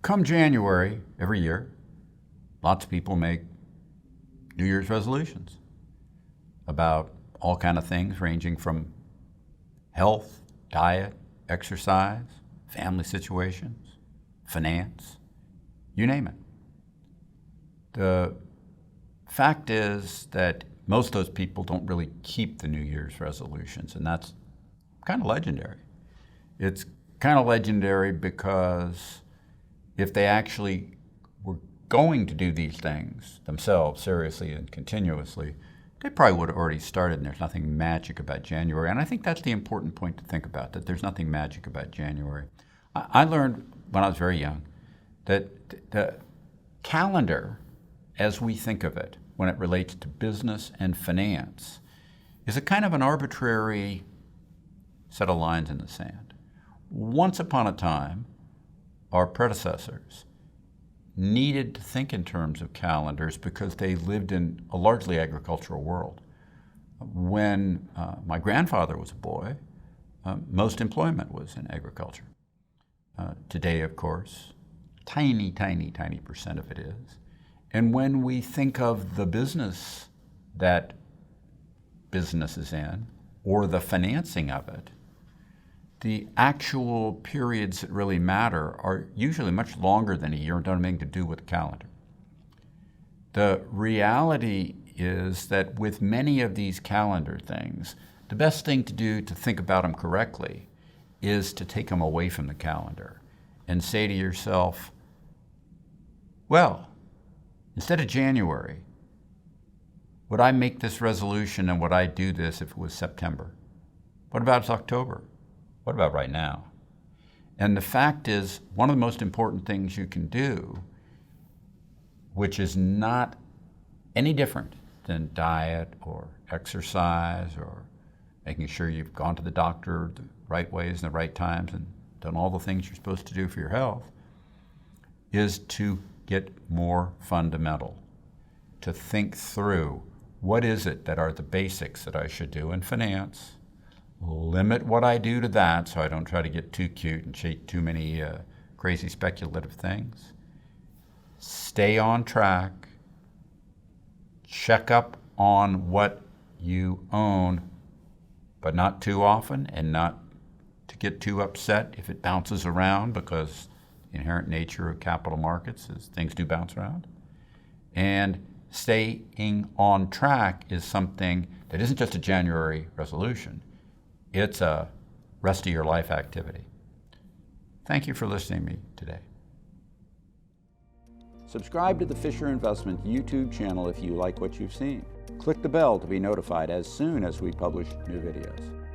Come January every year, lots of people make New Year's resolutions about all kind of things ranging from health, diet, exercise, family situations, finance, you name it. The fact is that most of those people don't really keep the New Year's resolutions, and that's kind of legendary. It's kind of legendary because if they actually were going to do these things themselves seriously and continuously, they probably would have already started, and there's nothing magic about January. And I think that's the important point to think about, that there's nothing magic about January. I learned when I was very young that the calendar, as we think of it, when it relates to business and finance, is a kind of an arbitrary set of lines in the sand. Once upon a time, our predecessors needed to think in terms of calendars because they lived in a largely agricultural world. When my grandfather was a boy, most employment was in agriculture. Today, of course, tiny percent of it is. And when we think of the business that business is in, or the financing of it, the actual periods that really matter are usually much longer than a year and don't have anything to do with the calendar. The reality is that with many of these calendar things, the best thing to do to think about them correctly is to take them away from the calendar and say to yourself, well, instead of January, would I make this resolution and would I do this if it was September? What about October? What about right now? And the fact is, one of the most important things you can do, which is not any different than diet or exercise or making sure you've gone to the doctor the right ways and the right times and done all the things you're supposed to do for your health, is to get more fundamental, to think through what is it that are the basics that I should do in finance, limit what I do to that so I don't try to get too cute and chase too many crazy speculative things. Stay on track. Check up on what you own, but not too often, and not to get too upset if it bounces around, because the inherent nature of capital markets is things do bounce around. And staying on track is something that isn't just a January resolution. It's a rest of your life activity. Thank you for listening to me today. Subscribe to the Fisher Investment YouTube channel if you like what you've seen. Click the bell to be notified as soon as we publish new videos.